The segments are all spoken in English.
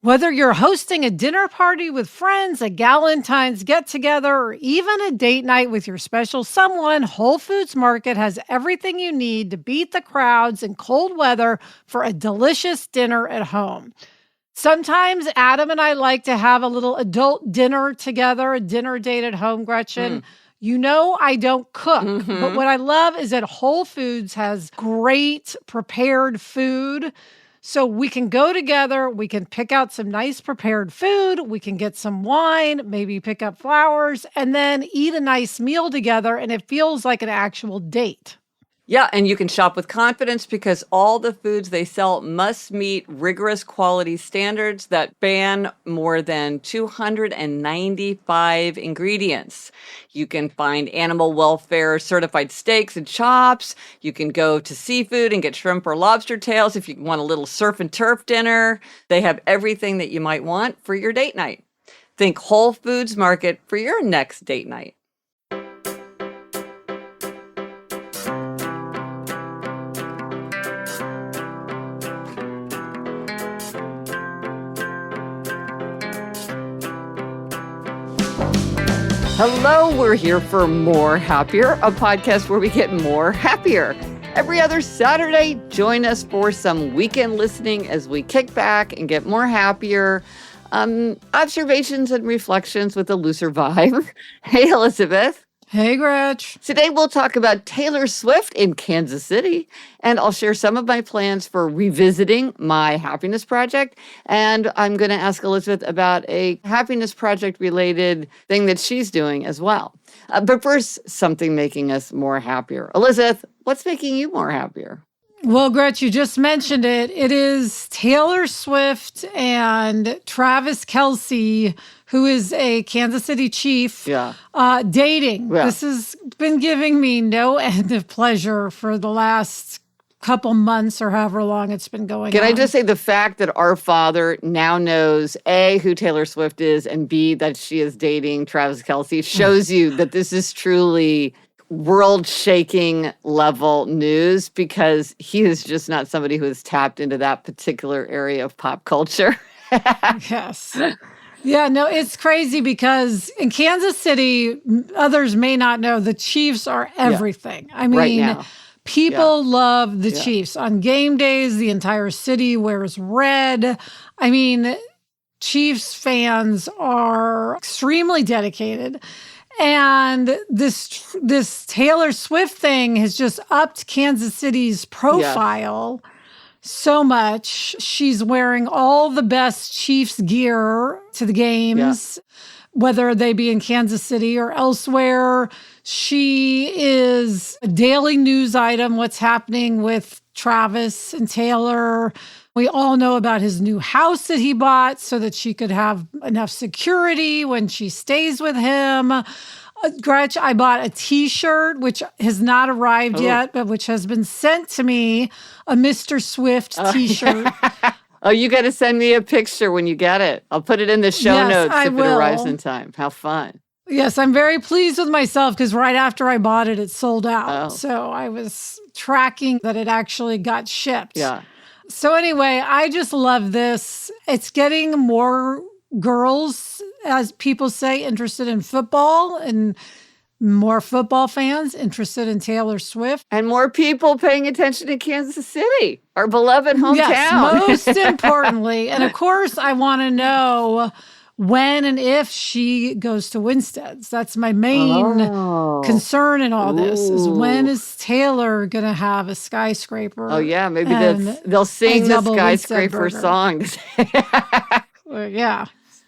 Whether you're hosting a dinner party with friends, a Galentine's get-together, or even a date night with your special someone, Whole Foods Market has everything you need to beat the crowds in cold weather for a delicious dinner at home. Sometimes Adam and I like to have a little adult dinner together, a dinner date at home, Gretchen. You know I don't cook, but what I love is that Whole Foods has great prepared food. So we can go together, we can pick out some nice prepared food, we can get some wine, maybe pick up flowers, and then eat a nice meal together, and it feels like an actual date. Yeah, and you can shop with confidence because all the foods they sell must meet rigorous quality standards that ban more than 295 ingredients. You can find animal welfare certified steaks and chops. You can go to seafood and get shrimp or lobster tails if you want a little surf and turf dinner. They have everything that you might want for your date night. Think Whole Foods Market for your next date night. Hello, we're here for More Happier, a podcast where we get more happier. Every other Saturday, join us for some weekend listening as we kick back and get more happier. Observations and reflections with a looser vibe. Hey, Elizabeth. Hey, Gretch. Today we'll talk about Taylor Swift in Kansas City, and I'll share some of my plans for revisiting my happiness project. And I'm going to ask Elizabeth about a happiness project related thing that she's doing as well. But first, something making us more happier. Elizabeth, what's making you more happier? Well, Gretch, you just mentioned it. It is Taylor Swift and Travis Kelce, who is a Kansas City Chief, dating. Yeah. This has been giving me no end of pleasure for the last couple months or however long it's been going on. Can I just say the fact that our father now knows, A, who Taylor Swift is, and B, that she is dating Travis Kelce shows you that this is truly world-shaking level news, because he is just not somebody who has tapped into that particular area of pop culture. Yes. Yeah, no, it's crazy because in Kansas City, others may not know, the Chiefs are everything. I mean, right now. People love the Chiefs. On game days, the entire city wears red. I mean, Chiefs fans are extremely dedicated. And this Taylor Swift thing has just upped Kansas City's profile so much. She's wearing all the best Chiefs gear to the games, whether they be in Kansas City or elsewhere. She is a daily news item, what's happening with Travis and Taylor. We all know about his new house that he bought so that she could have enough security when she stays with him. Gretch, I bought a T-shirt, which has not arrived yet, but which has been sent to me, a Mr. Swift T-shirt. Oh, you got to send me a picture when you get it. I'll put it in the show notes if it arrives in time. How fun. Yes, I'm very pleased with myself because right after I bought it, it sold out. So I was tracking that it actually got shipped. Yeah. So anyway, I just love this. It's getting more girls, as people say, interested in football, and more football fans interested in Taylor Swift. And more people paying attention to Kansas City, our beloved hometown. Yes, most importantly. And of course, I want to know when and if she goes to Winstead's. That's my main concern in all this, is when is Taylor going to have a skyscraper? Oh, yeah. Maybe they'll sing the skyscraper song. Yeah.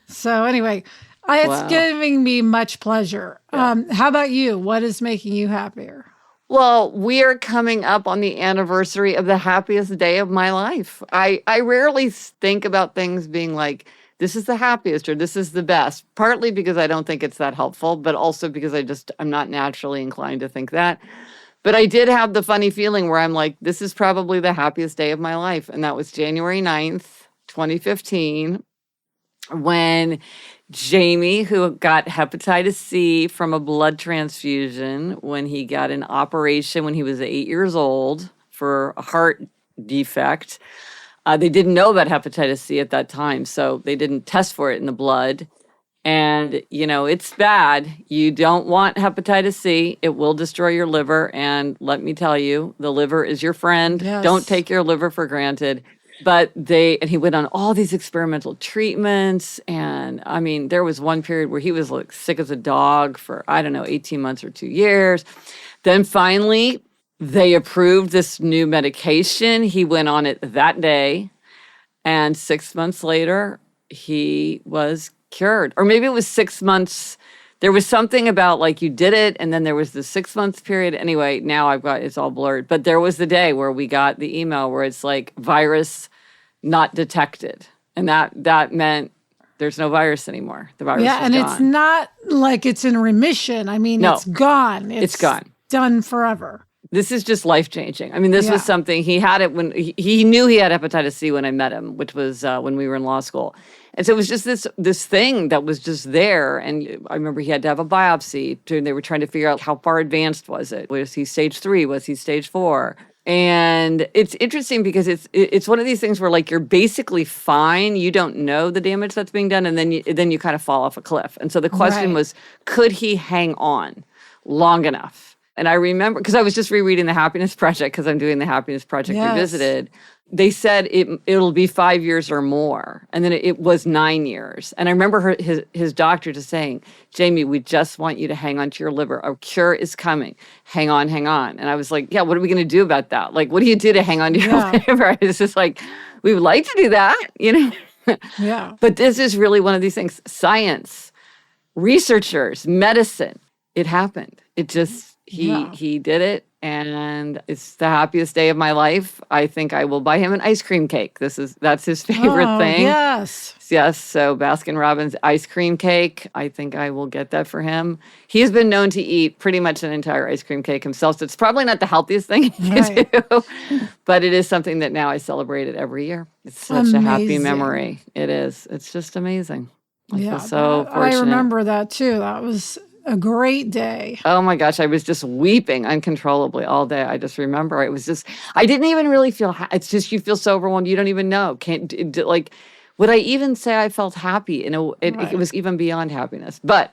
So anyway, it's giving me much pleasure. How about you? What is making you happier? Well, we are coming up on the anniversary of the happiest day of my life. I rarely think about things being like, this is the happiest or this is the best, partly because I don't think it's that helpful, but also because I'm not naturally inclined to think that. But I did have the funny feeling where I'm like, this is probably the happiest day of my life. And that was January 9th, 2015, when Jamie, who got hepatitis C from a blood transfusion, when he got an operation when he was 8 years old for a heart defect, They didn't know about hepatitis C at that time, so they didn't test for it in the blood. And, it's bad. You don't want hepatitis C. It will destroy your liver. And let me tell you, the liver is your friend. Yes. Don't take your liver for granted. But and he went on all these experimental treatments. And I mean, there was one period where he was like sick as a dog for, 18 months or 2 years. Then finally, they approved this new medication. He went on it that day. And 6 months later, he was cured. Or maybe it was 6 months. There was something about like you did it and then there was the 6 months period. Anyway, now it's all blurred. But there was the day where we got the email where it's like virus not detected. And that meant there's no virus anymore. The virus is and gone. It's not like it's in remission. I mean, No. it's gone. It's gone. Done forever. This is just life-changing. I mean, this was something, he had it when, he knew he had hepatitis C when I met him, which was when we were in law school. And so it was just this thing that was just there. And I remember he had to have a biopsy. They were trying to figure out how far advanced was it. Was he stage 3? Was he stage 4? And it's interesting because it's one of these things where like you're basically fine. You don't know the damage that's being done. And then you kind of fall off a cliff. And so the question was, could he hang on long enough? And I remember, because I was just rereading The Happiness Project, because I'm doing The Happiness Project Revisited. They said it'll be 5 years or more. And then it was 9 years. And I remember his doctor just saying, Jamie, we just want you to hang on to your liver. A cure is coming. Hang on, hang on. And I was like, yeah, what are we going to do about that? Like, what do you do to hang on to your liver? It's just like, we would like to do that, Yeah. But this is really one of these things. Science, researchers, medicine, it happened. It just... He did it, and it's the happiest day of my life. I think I will buy him an ice cream cake. That's his favorite thing. Yes. Yes, so Baskin-Robbins ice cream cake. I think I will get that for him. He has been known to eat pretty much an entire ice cream cake himself, so it's probably not the healthiest thing to do, but it is something that now I celebrate it every year. It's such a happy memory. It is. It's just amazing. I feel so fortunate. I remember that too. That was a great day. Oh my gosh, I was just weeping uncontrollably all day. I just remember it was just, I didn't even really feel, it's just you feel so overwhelmed, you don't even know. Would I even say I felt happy? It was even beyond happiness. But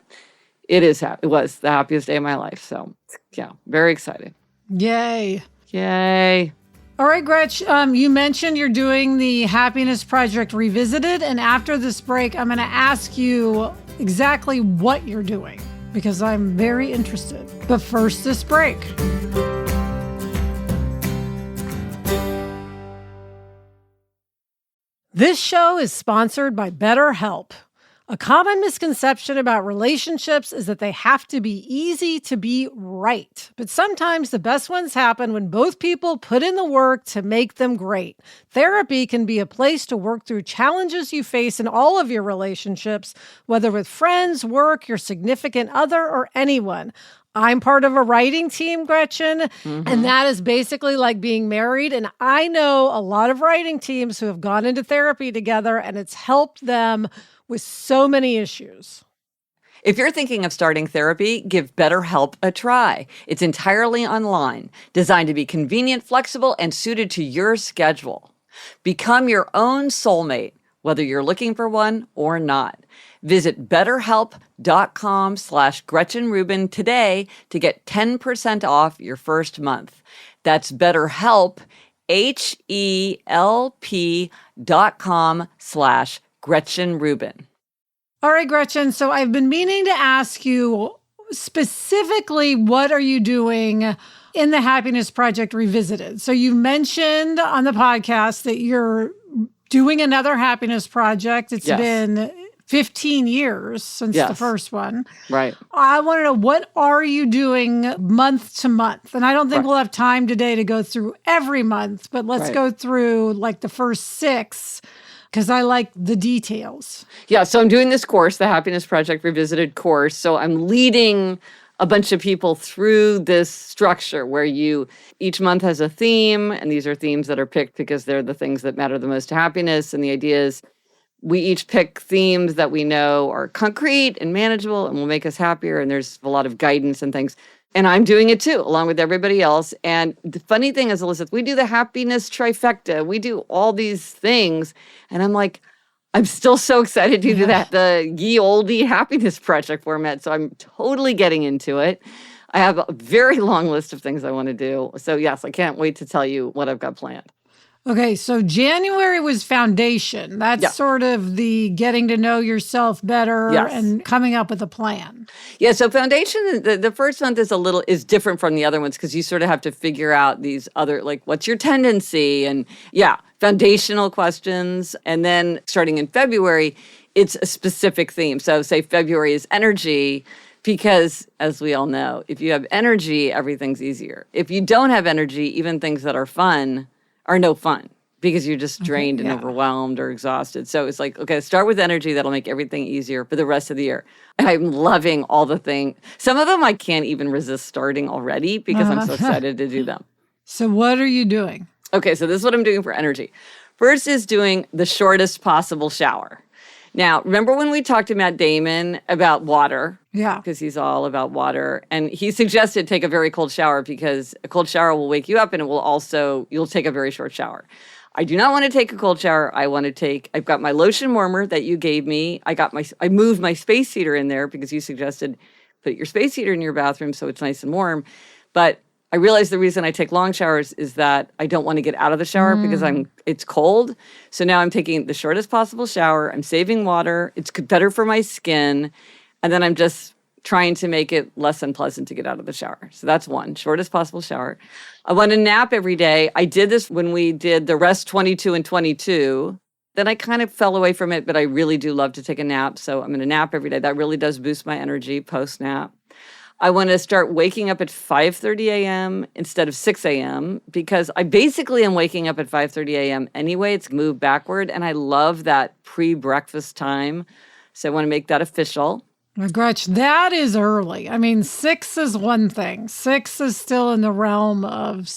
it was the happiest day of my life. So yeah, very excited. Yay. All right, Gretch, you mentioned you're doing the Happiness Project Revisited. And after this break, I'm going to ask you exactly what you're doing, because I'm very interested. But first, this break. This show is sponsored by BetterHelp. A common misconception about relationships is that they have to be easy to be right. But sometimes the best ones happen when both people put in the work to make them great. Therapy can be a place to work through challenges you face in all of your relationships, whether with friends, work, your significant other, or anyone. I'm part of a writing team, Gretchen, and that is basically like being married. And I know a lot of writing teams who have gone into therapy together, and it's helped them with so many issues. If you're thinking of starting therapy, give BetterHelp a try. It's entirely online, designed to be convenient, flexible, and suited to your schedule. Become your own soulmate, whether you're looking for one or not. Visit BetterHelp.com/Gretchen Rubin today to get 10% off your first month. That's BetterHelp, HELP.com/Gretchen Rubin. All right, Gretchen. So I've been meaning to ask you specifically, what are you doing in the Happiness Project Revisited? So you mentioned on the podcast that you're doing another happiness project. It's been 15 years since the first one. Right. I want to know, what are you doing month to month? And I don't think we'll have time today to go through every month, but let's go through like the first 6, because I like the details. Yeah, so I'm doing this course, the Happiness Project Revisited course. So I'm leading a bunch of people through this structure where each month has a theme, and these are themes that are picked because they're the things that matter the most to happiness. And the idea is we each pick themes that we know are concrete and manageable and will make us happier. And there's a lot of guidance and things. And I'm doing it too, along with everybody else. And the funny thing is, Elizabeth, we do the happiness trifecta. We do all these things. And I'm like, I'm still so excited to do that, the ye olde happiness project format. So I'm totally getting into it. I have a very long list of things I want to do. So yes, I can't wait to tell you what I've got planned. Okay, so January was foundation. That's sort of the getting to know yourself better and coming up with a plan. Yeah, so foundation, the first month is different from the other ones because you sort of have to figure out these other, like, what's your tendency? And foundational questions. And then starting in February, it's a specific theme. So say February is energy, because as we all know, if you have energy, everything's easier. If you don't have energy, even things that are fun are no fun because you're just drained and overwhelmed or exhausted. So it's like, okay, start with energy. That'll make everything easier for the rest of the year. I'm loving all the things. Some of them I can't even resist starting already because I'm so excited to do them. So what are you doing? Okay, so this is what I'm doing for energy. First is doing the shortest possible shower. Now, remember when we talked to Matt Damon about water? Yeah. Because he's all about water. And he suggested take a very cold shower because a cold shower will wake you up and you'll take a very short shower. I do not want to take a cold shower. I've got my lotion warmer that you gave me. I moved my space heater in there because you suggested put your space heater in your bathroom so it's nice and warm. But I realized the reason I take long showers is that I don't want to get out of the shower because it's cold. So now I'm taking the shortest possible shower. I'm saving water. It's better for my skin. And then I'm just trying to make it less unpleasant to get out of the shower. So that's one, shortest possible shower. I want to nap every day. I did this when we did the rest 22 and 22. Then I kind of fell away from it, but I really do love to take a nap. So I'm going to nap every day. That really does boost my energy post-nap. I want to start waking up at 5:30 a.m. instead of 6 a.m. because I basically am waking up at 5:30 a.m. anyway. It's moved backward, and I love that pre-breakfast time. So I want to make that official. Gretch, that is early. I mean, 6 is one thing. 6 is still in the realm of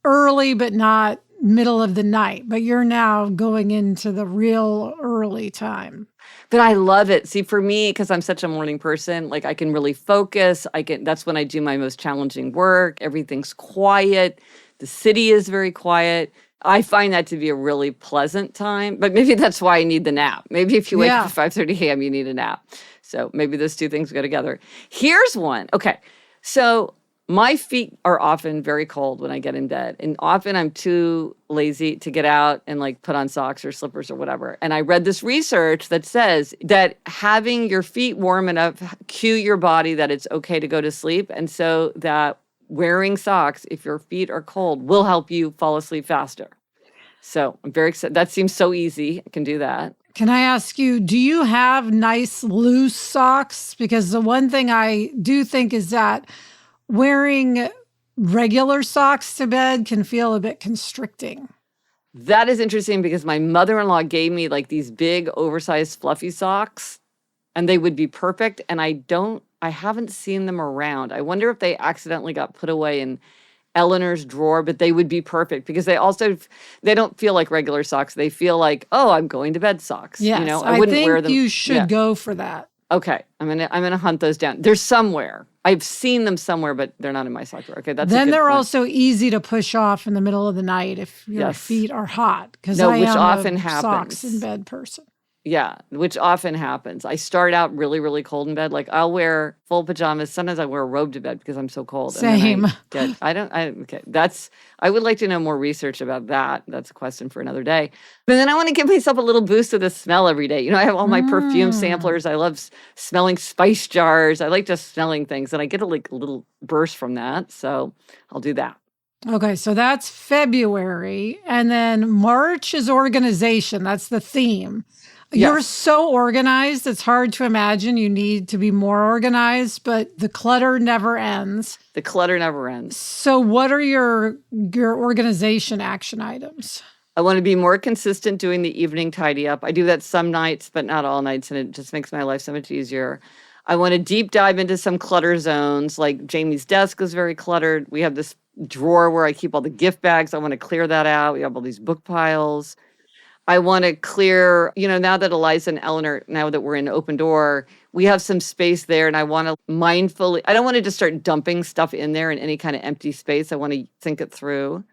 early, but not middle of the night. But you're now going into the real early time. But I love it. See, for me, because I'm such a morning person, like I can really focus. That's when I do my most challenging work. Everything's quiet. The city is very quiet. I find that to be a really pleasant time. But maybe that's why I need the nap. Maybe if you wake up at 5:30 a.m., you need a nap. So maybe those two things go together. Here's one. Okay. So my feet are often very cold when I get in bed. And often I'm too lazy to get out and like put on socks or slippers or whatever. And I read this research that says that having your feet warm enough cue your body that it's okay to go to sleep. And so that wearing socks, if your feet are cold, will help you fall asleep faster. So I'm very excited. That seems so easy. I can do that. Can I ask you, do you have nice loose socks? Because the one thing I do think is that wearing regular socks to bed can feel a bit constricting. That is interesting because my mother-in-law gave me like these big oversized fluffy socks and they would be perfect. And I haven't seen them around. I wonder if they accidentally got put away in Eleanor's drawer, but they would be perfect because they don't feel like regular socks. They feel like, oh, I'm going to bed socks. Yes, you know, I wouldn't wear them. You should go for that. Okay, I'm gonna hunt those down. They're somewhere. I've seen them somewhere, but they're not in my sock drawer. Okay, that's then they're point. Also easy to push off in the middle of the night if your feet are hot. Because which often happens. Socks in bed person. Yeah, which often happens. I start out really, really cold in bed. Like I'll wear full pajamas. Sometimes I wear a robe to bed because I'm so cold. Same. I would like to know more research about that. That's a question for another day. But then I want to give myself a little boost of the smell every day. You know, I have all my perfume samplers. I love smelling spice jars. I like just smelling things and I get a little burst from that. So I'll do that. Okay, so that's February. And then March is organization. That's the theme. You're so organized. It's hard to imagine you need to be more organized, but the clutter never ends. The clutter never ends. So what are your organization action items? I want to be more consistent doing the evening tidy up. I do that some nights, but not all nights, and it just makes my life so much easier. I want to deep dive into some clutter zones, like Jamie's desk is very cluttered. We have this drawer where I keep all the gift bags. I want to clear that out. We have all these book piles. I want to clear, now that Eliza and Eleanor, now that we're in Open Door, we have some space there, and I want to mindfully, I don't want to just start dumping stuff in there in any kind of empty space. I want to think it through.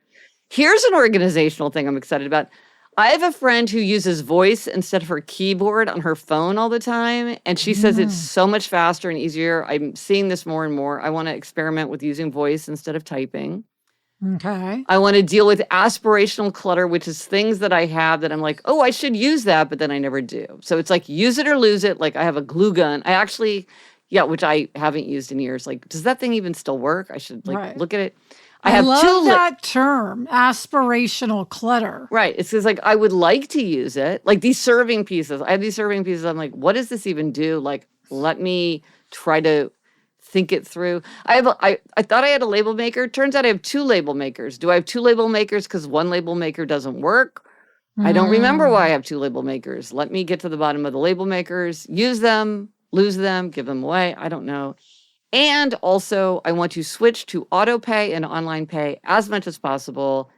Here's an organizational thing I'm excited about. I have a friend who uses voice instead of her keyboard on her phone all the time, and she says it's so much faster and easier. I'm seeing this more and more. I want to experiment with using voice instead of typing. Okay. I want to deal with aspirational clutter, which is things that I have that I'm like, oh, I should use that, but then I never do. So it's like use it or lose it. Like I have a glue gun. I actually, which I haven't used in years. Like, does that thing even still work? I should look at it. I love that term, aspirational clutter. Right. It's just like, I would like to use it. Like these serving pieces. I have these serving pieces. I'm like, what does this even do? Like, let me try to think it through. I thought I had a label maker. Turns out I have 2 label makers. Do I have 2 label makers because one label maker doesn't work? I don't remember why I have 2 label makers. Let me get to the bottom of the label makers, use them, lose them, give them away. I don't know. And also, I want to switch to auto pay and online pay as much as possible.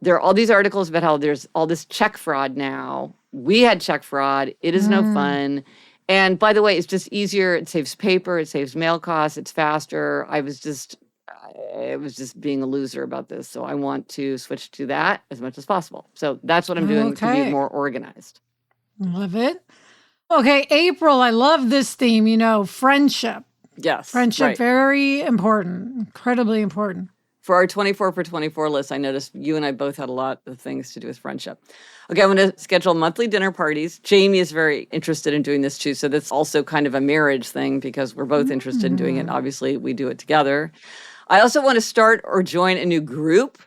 There are all these articles about how there's all this check fraud now. We had check fraud. It is no fun. And by the way, it's just easier. It saves paper. It saves mail costs. It's faster. I was just being a loser about this. So I want to switch to that as much as possible. So that's what I'm doing to be more organized. Love it. Okay, April, I love this theme, friendship. Yes. Friendship, very important, incredibly important. For our 24 for 24 list, I noticed you and I both had a lot of things to do with friendship. Okay, I'm going to schedule monthly dinner parties. Jamie is very interested in doing this too. So that's also kind of a marriage thing because we're both interested in doing it. Obviously, we do it together. I also want to start or join a new group.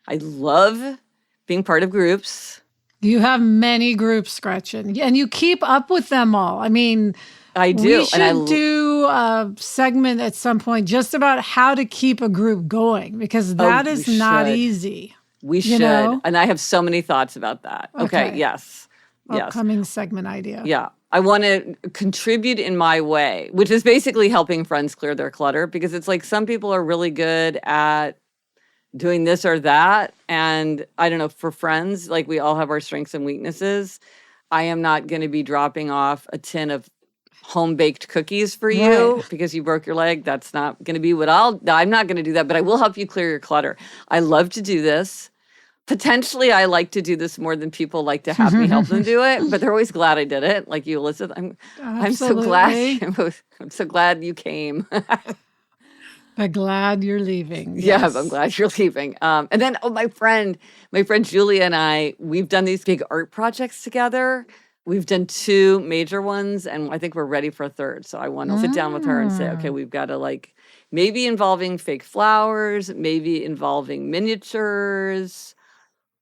I love being part of groups. You have many groups, Gretchen, and you keep up with them all. I mean... I do. We should do a segment at some point just about how to keep a group going because that is not easy. We should. And I have so many thoughts about that. Okay. Yes. Upcoming segment idea. Yeah. I want to contribute in my way, which is basically helping friends clear their clutter because it's like some people are really good at doing this or that. And I don't know, for friends, like we all have our strengths and weaknesses. I am not going to be dropping off a tin of home-baked cookies for you because you broke your leg. That's not going to be what I'm not going to do that, but I will help you clear your clutter. I love to do this. Potentially, I like to do this more than people like to have me help them do it, but they're always glad I did it. Like you, Elizabeth. I'm so glad. I'm so glad you came. I'm glad you're leaving. Yes. Yeah, I'm glad you're leaving. And then, my friend Julia and I, we've done these big art projects together. We've done 2 major ones, and I think we're ready for a third. So I want to sit down with her and say, okay, we've got to maybe involving fake flowers, maybe involving miniatures.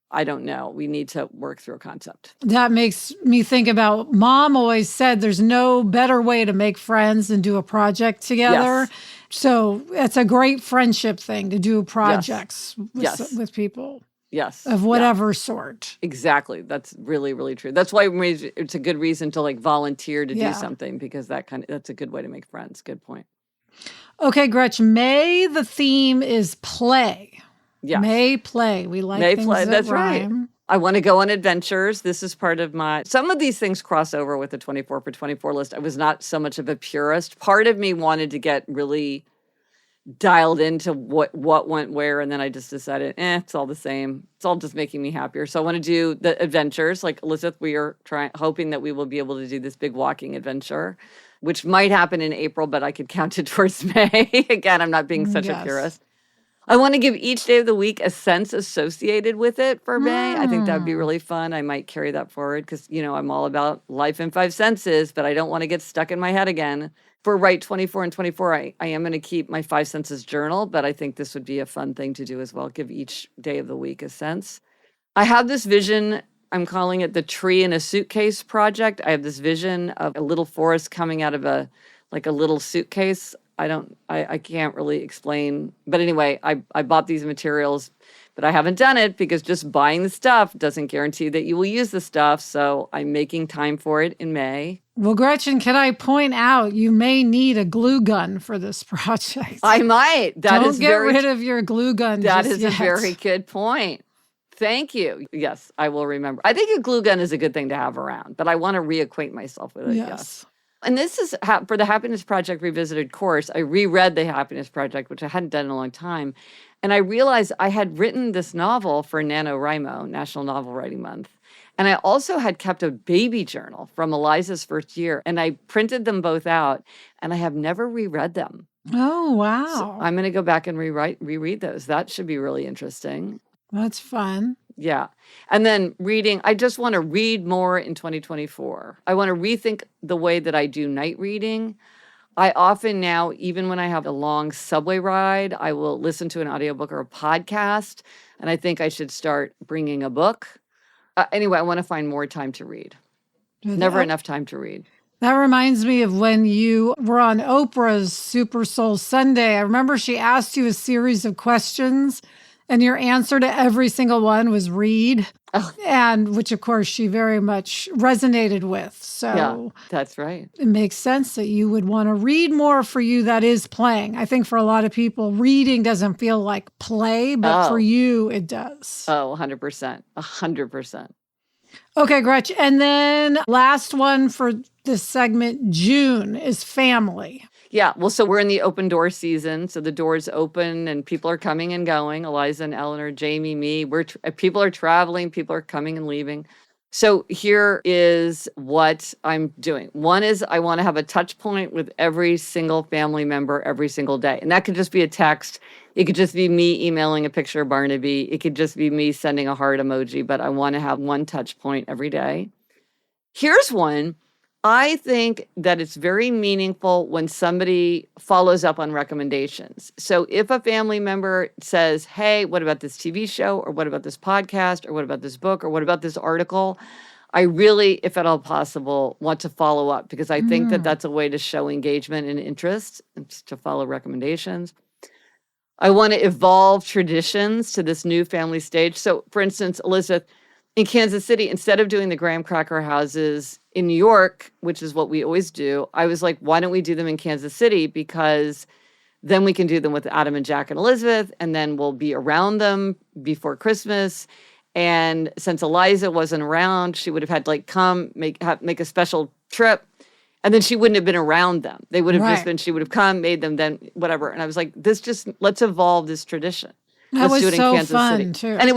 I don't know. We need to work through a concept. That makes me think about Mom always said there's no better way to make friends than do a project together. Yes. So it's a great friendship thing to do projects with people. Yes. Of whatever sort. Exactly. That's really, really true. That's why it's a good reason to volunteer to do something because that's a good way to make friends. Good point. Okay, Gretchen, May, the theme is play. Yes. May play. We like May things play. that That's rhyme. Right. I want to go on adventures. This is part of some of these things cross over with the 24 for 24 list. I was not so much of a purist. Part of me wanted to get really dialed into what went where, and then I just decided, it's all the same. It's all just making me happier. So I want to do the adventures. Like Elizabeth, we are hoping that we will be able to do this big walking adventure, which might happen in April, but I could count it towards May. Again, I'm not being such a purist. I want to give each day of the week a sense associated with it for May. I think that would be really fun. I might carry that forward because, I'm all about life in 5 senses, but I don't want to get stuck in my head again. For Write 24 and 24, I am going to keep my 5 senses journal, but I think this would be a fun thing to do as well. Give each day of the week a sense. I have this vision. I'm calling it the Tree in a Suitcase project. I have this vision of a little forest coming out of a little suitcase. I can't really explain. But anyway, I bought these materials, but I haven't done it because just buying the stuff doesn't guarantee that you will use the stuff. So I'm making time for it in May. Well, Gretchen, can I point out you may need a glue gun for this project? I might. Don't get rid of your glue gun. That is a very good point. Thank you. Yes, I will remember. I think a glue gun is a good thing to have around, but I want to reacquaint myself with it. Yes. And this is for the Happiness Project Revisited course. I reread the Happiness Project, which I hadn't done in a long time. And I realized I had written this novel for NaNoWriMo, National Novel Writing Month. And I also had kept a baby journal from Eliza's first year. And I printed them both out, and I have never reread them. Oh, wow. So I'm going to go back and reread those. That should be really interesting. That's fun. Yeah. And then reading, I just want to read more in 2024. I want to rethink the way that I do night reading. I often now, even when I have a long subway ride, I will listen to an audiobook or a podcast. And I think I should start bringing a book. Anyway, I want to find more time to read. Never enough time to read. That reminds me of when you were on Oprah's Super Soul Sunday. I remember she asked you a series of questions, and your answer to every single one was read, and which, of course, she very much resonated with. So yeah, that's right. It makes sense that you would want to read more for you that is playing. I think for a lot of people, reading doesn't feel like play, but for you, it does. Oh, 100%. 100%. Okay, Gretchen. And then last one for this segment, June, is family. Yeah. Well, so we're in the open door season. So the doors open and people are coming and going. Eliza and Eleanor, Jamie, me. People are traveling. People are coming and leaving. So here is what I'm doing. One is I want to have a touch point with every single family member every single day. And that could just be a text. It could just be me emailing a picture of Barnaby. It could just be me sending a heart emoji. But I want to have one touch point every day. Here's one. I think that it's very meaningful when somebody follows up on recommendations. So if a family member says, hey, what about this TV show? Or what about this podcast? Or what about this book? Or what about this article? I really, if at all possible, want to follow up because I think that that's a way to show engagement and interest and to follow recommendations. I want to evolve traditions to this new family stage. So for instance, Elizabeth, in Kansas City, instead of doing the graham cracker houses in New York, which is what we always do, I was like, why don't we do them in Kansas City? Because then we can do them with Adam and Jack and Elizabeth, and then we'll be around them before Christmas. And since Eliza wasn't around, she would have had to come make a special trip. And then she wouldn't have been around them. They would have just been, she would have come, made them, then whatever. And I was like, let's evolve this tradition. That Let's do it in Kansas fun, City. too. And it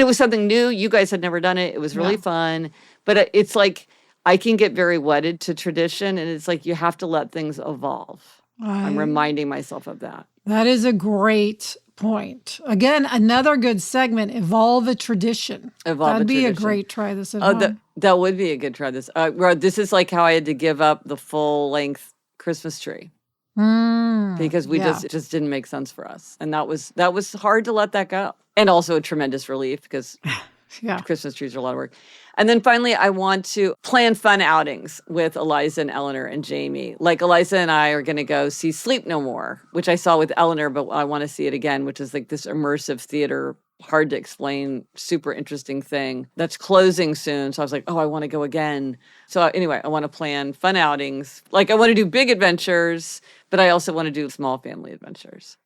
was something new. You guys had never done it. It was really fun. But it's like, I can get very wedded to tradition. And it's like, you have to let things evolve. I'm reminding myself of that. That is a great point. Again, another good segment, evolve a tradition. That'd be a great try this at home. That would be a good try this. This is like how I had to give up the full length Christmas tree. Because it just didn't make sense for us. And that was hard to let that go. And also a tremendous relief because Christmas trees are a lot of work. And then finally, I want to plan fun outings with Eliza and Eleanor and Jamie. Like Eliza and I are going to go see Sleep No More, which I saw with Eleanor, but I want to see it again, which is like this immersive theater, hard to explain, super interesting thing that's closing soon. So I was like, I want to go again. So anyway, I want to plan fun outings. Like I want to do big adventures, but I also want to do small family adventures.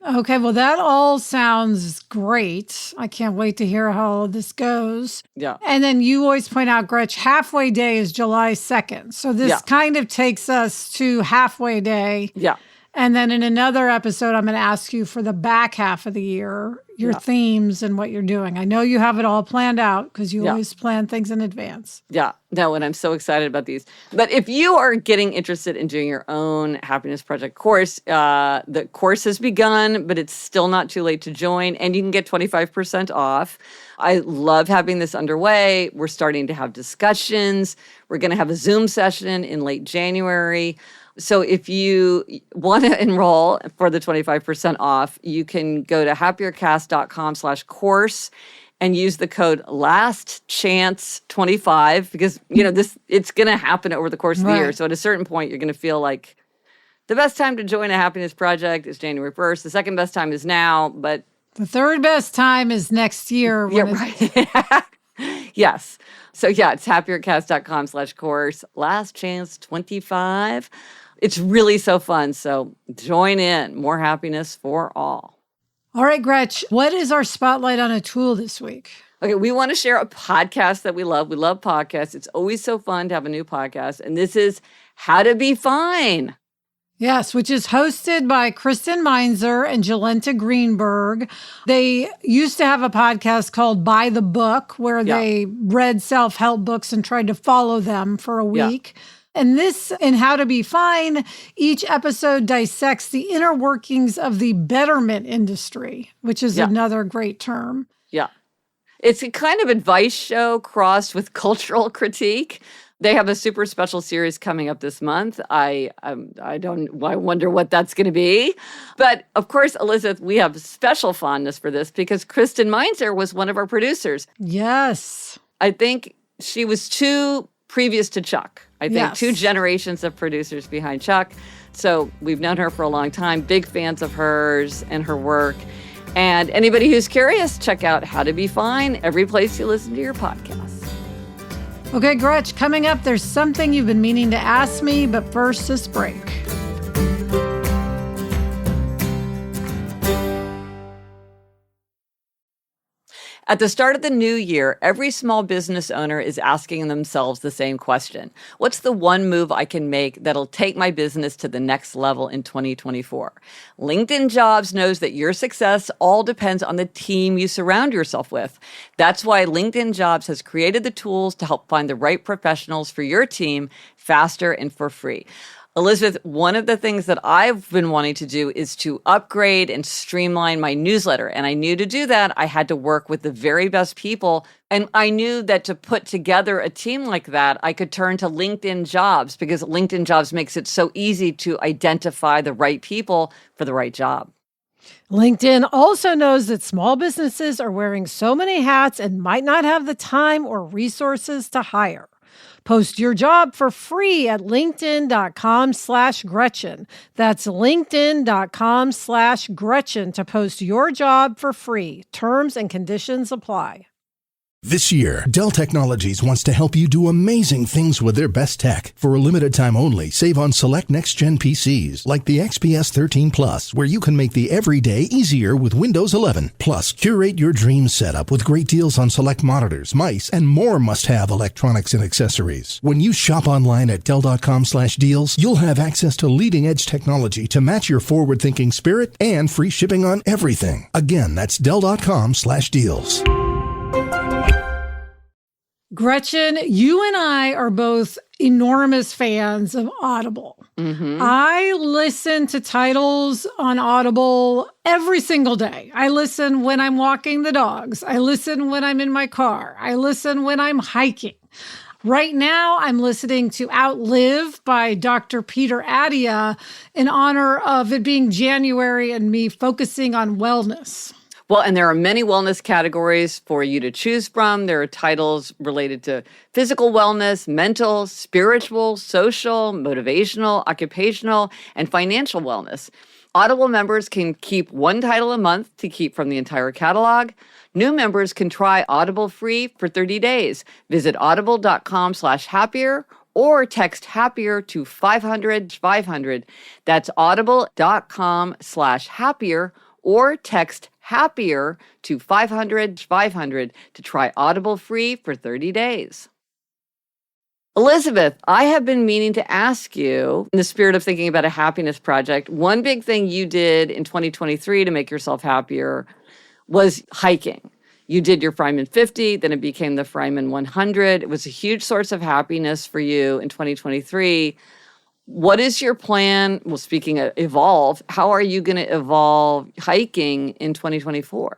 Okay, well, that all sounds great. I can't wait to hear how this goes. Yeah. And then you always point out, Gretch, halfway day is July 2nd. So this kind of takes us to halfway day. Yeah. And then in another episode, I'm going to ask you for the back half of the year, your themes and what you're doing. I know you have it all planned out because you always plan things in advance. Yeah, no, and I'm so excited about these. But if you are getting interested in doing your own Happiness Project course, the course has begun, but it's still not too late to join, and you can get 25% off. I love having this underway. We're starting to have discussions. We're going to have a Zoom session in late January. So if you want to enroll for the 25% off, you can go to happiercast.com/course and use the code LASTCHANCE25 because, it's going to happen over the course of the year. So at a certain point, you're going to feel like the best time to join a happiness project is January 1st. The second best time is now, but the third best time is next year. Right. Yes. So it's happiercast.com/course, LASTCHANCE25. It's really so fun. So join in. More happiness for all. All right, Gretch, what is our spotlight on a tool this week? Okay, we want to share a podcast that we love. We love podcasts. It's always so fun to have a new podcast. And this is How to Be Fine. Yes, which is hosted by Kristen Meinzer and Jolenta Greenberg. They used to have a podcast called By the Book, where they read self-help books and tried to follow them for a week. And this, in How to Be Fine, each episode dissects the inner workings of the betterment industry, which is another great term. Yeah. It's a kind of advice show crossed with cultural critique. They have a super special series coming up this month. I wonder what that's going to be. But of course, Elizabeth, we have special fondness for this because Kristen Meinzer was one of our producers. Yes. I think she was two previous to Chuck. I think two generations of producers behind Chuck. So we've known her for a long time, big fans of hers and her work. And anybody who's curious, check out How to Be Fine every place you listen to your podcast. Okay, Gretch, coming up, there's something you've been meaning to ask me, but first, this break. At the start of the new year, every small business owner is asking themselves the same question. What's the one move I can make that'll take my business to the next level in 2024? LinkedIn Jobs knows that your success all depends on the team you surround yourself with. That's why LinkedIn Jobs has created the tools to help find the right professionals for your team faster and for free. Elizabeth, one of the things that I've been wanting to do is to upgrade and streamline my newsletter. And I knew to do that, I had to work with the very best people. And I knew that to put together a team like that, I could turn to LinkedIn Jobs because LinkedIn Jobs makes it so easy to identify the right people for the right job. LinkedIn also knows that small businesses are wearing so many hats and might not have the time or resources to hire. Post your job for free at linkedin.com/Gretchen. That's linkedin.com/Gretchen to post your job for free. Terms and conditions apply. This year, Dell Technologies wants to help you do amazing things with their best tech. For a limited time only, save on select next-gen PCs like the XPS 13 Plus, where you can make the everyday easier with Windows 11. Plus, curate your dream setup with great deals on select monitors, mice, and more must-have electronics and accessories. When you shop online at Dell.com/deals, you'll have access to leading-edge technology to match your forward-thinking spirit and free shipping on everything. Again, that's Dell.com/deals. Gretchen, you and I are both enormous fans of Audible. Mm-hmm. I listen to titles on Audible every single day. I listen when I'm walking the dogs. I listen when I'm in my car. I listen when I'm hiking. Right now, I'm listening to Outlive by Dr. Peter Attia in honor of it being January and me focusing on wellness. Well, and there are many wellness categories for you to choose from. There are titles related to physical wellness, mental, spiritual, social, motivational, occupational, and financial wellness. Audible members can keep one title a month to keep from the entire catalog. New members can try Audible free for 30 days. Visit audible.com/happier or text happier to 500-500. That's audible.com/happier or text happier to 500-500 to try Audible free for 30 days. Elizabeth, I have been meaning to ask you, in the spirit of thinking about a happiness project, one big thing you did in 2023 to make yourself happier was hiking. You did your Fryman 50, then it became the Fryman 100. It was a huge source of happiness for you in 2023. What is your plan? Well, speaking of evolve, how are you going to evolve hiking in 2024?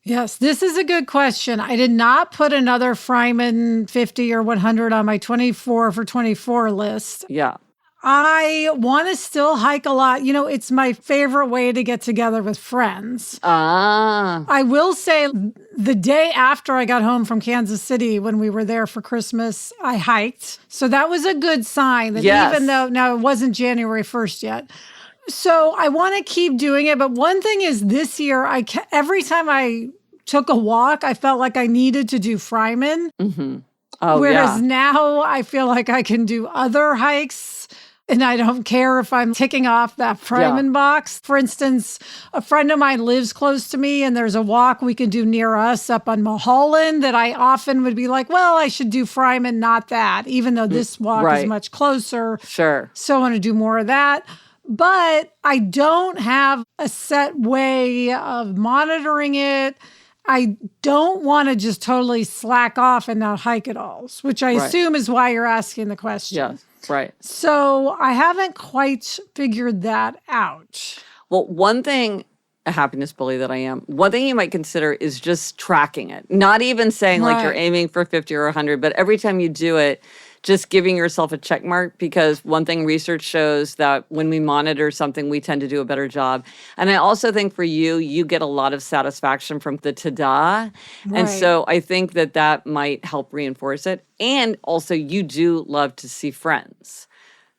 Yes, this is a good question. I did not put another Fryman 50 or 100 on my 24 for 24 list. Yeah. I want to still hike a lot. You know, it's my favorite way to get together with friends. I will say the day after I got home from Kansas City when we were there for Christmas, I hiked. So that was a good sign that even though, now it wasn't January 1st yet. So I want to keep doing it. But one thing is this year, every time I took a walk, I felt like I needed to do Fryman. Mm-hmm. Whereas now I feel like I can do other hikes. And I don't care if I'm ticking off that Fryman box. For instance, a friend of mine lives close to me and there's a walk we can do near us up on Mulholland that I often would be like, well, I should do Fryman, not that, even though this walk is much closer. Sure. So I want to do more of that. But I don't have a set way of monitoring it. I don't want to just totally slack off and not hike at all, which I assume is why you're asking the question. Yes. Right. So I haven't quite figured that out. Well, one thing, a happiness bully that I am, one thing you might consider is just tracking it. Not even saying like you're aiming for 50 or 100, but every time you do it, just giving yourself a check mark, because one thing research shows that when we monitor something, we tend to do a better job. And I also think for you, you get a lot of satisfaction from the ta-da. And so I think that that might help reinforce it. And also you do love to see friends.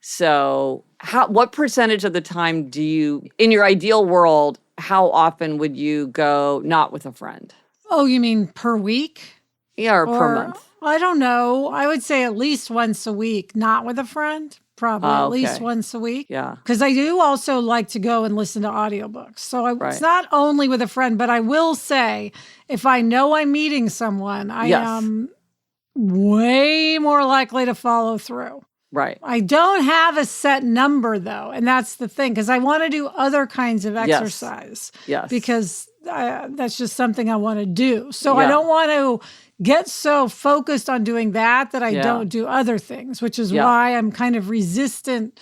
So what percentage of the time do you, in your ideal world, how often would you go not with a friend? Oh, you mean per week? Yeah, or per month. I don't know. I would say at least once a week, not with a friend. Probably at least once a week. Yeah. Because I do also like to go and listen to audiobooks. So it's not only with a friend, but I will say if I know I'm meeting someone, I am way more likely to follow through. Right. I don't have a set number, though. And that's the thing, because I want to do other kinds of exercise. Yes. Because that's just something I want to do. So I don't want to get so focused on doing that I don't do other things, which is why I'm kind of resistant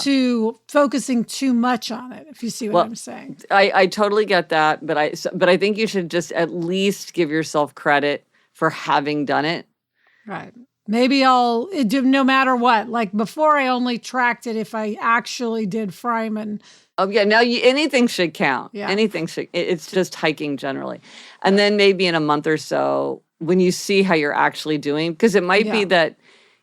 to focusing too much on it, if you see what I'm saying. I totally get that, but I think you should just at least give yourself credit for having done it. Right. Maybe I'll do no matter what. Like before, I only tracked it if I actually did Fryman. Oh, yeah. Now, anything should count. Yeah. Anything should. It's just hiking generally. And then maybe in a month or so, when you see how you're actually doing, because it might be that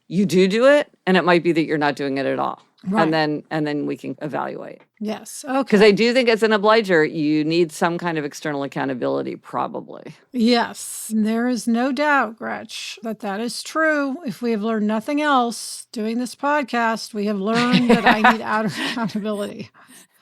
you do it, and it might be that you're not doing it at all. Right. And then we can evaluate. Yes. Okay. Because I do think as an obliger, you need some kind of external accountability, probably. Yes. There is no doubt, Gretch, that is true. If we have learned nothing else doing this podcast, we have learned that I need accountability.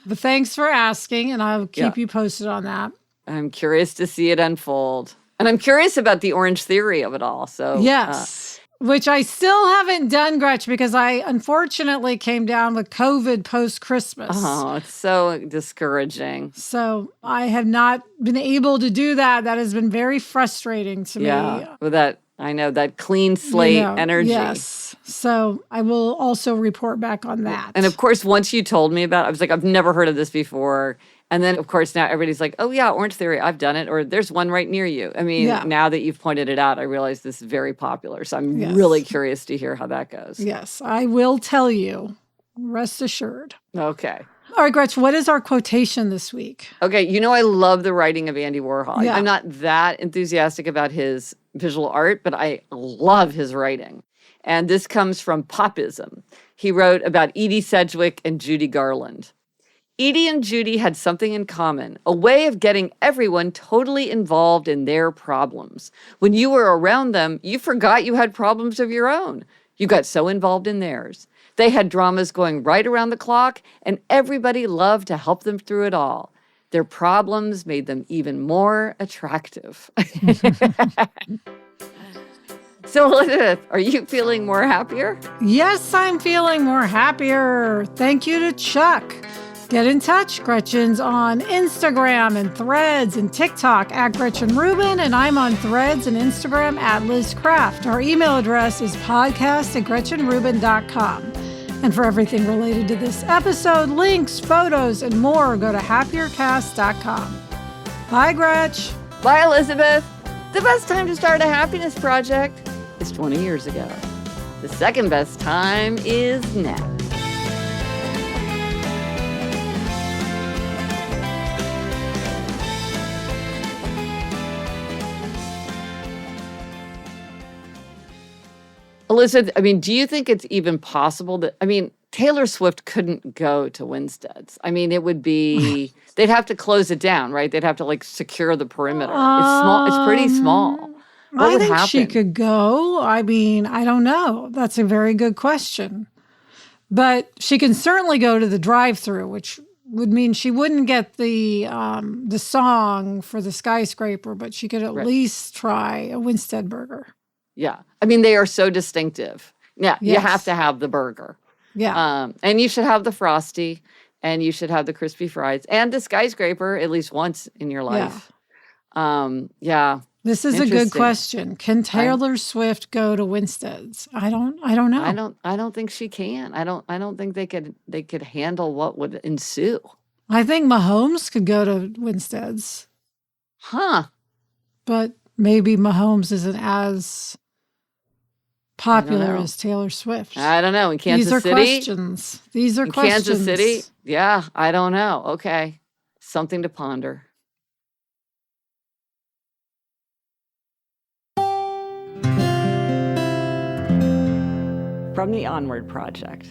But thanks for asking, and I'll keep you posted on that. I'm curious to see it unfold. And I'm curious about the Orange Theory of it all. So yes. Which I still haven't done, Gretch, because I unfortunately came down with COVID post-Christmas. Oh, it's so discouraging. So I have not been able to do that. That has been very frustrating to me. Yeah, with that, I know, that clean slate energy. Yes. So I will also report back on that. And of course, once you told me about it, I was like, I've never heard of this before. And then, of course, now everybody's like, oh, yeah, Orange Theory, I've done it. Or there's one right near you. I mean, now that you've pointed it out, I realize this is very popular. So I'm really curious to hear how that goes. Yes, I will tell you. Rest assured. Okay. All right, Gretch, what is our quotation this week? Okay, I love the writing of Andy Warhol. Yeah. I'm not that enthusiastic about his visual art, but I love his writing. And this comes from Popism. He wrote about Edie Sedgwick and Judy Garland. Edie and Judy had something in common, a way of getting everyone totally involved in their problems. When you were around them, you forgot you had problems of your own. You got so involved in theirs. They had dramas going right around the clock, and everybody loved to help them through it all. Their problems made them even more attractive. So, Elizabeth, are you feeling more happier? Yes, I'm feeling more happier. Thank you to Chuck. Get in touch. Gretchen's on Instagram and Threads and TikTok at Gretchen Rubin, and I'm on Threads and Instagram at Liz Craft. Our email address is podcast@GretchenRubin.com. And for everything related to this episode, links, photos, and more, go to happiercast.com. Bye, Gretch. Bye, Elizabeth. The best time to start a happiness project is 20 years ago. The second best time is now. Elizabeth, do you think it's even possible that, Taylor Swift couldn't go to Winstead's. It would be, they'd have to close it down, right? They'd have to secure the perimeter. It's small. It's pretty small. What would happen? She could go. I don't know. That's a very good question. But she can certainly go to the drive-thru, which would mean she wouldn't get the song for the skyscraper, but she could at least try a Winstead burger. Yeah. I mean, they are so distinctive. Yeah, you have to have the burger. Yeah. And you should have the Frosty, and you should have the crispy fries, and the skyscraper at least once in your life. Yeah. This is a good question. Can Taylor Swift go to Winstead's? I don't know. I don't think she can. I don't think they could handle what would ensue. I think Mahomes could go to Winstead's. Huh. But maybe Mahomes isn't as popular as Taylor Swift. I don't know. In Kansas City? These are questions. Kansas City? Yeah, I don't know. Okay. Something to ponder. From the Onward Project.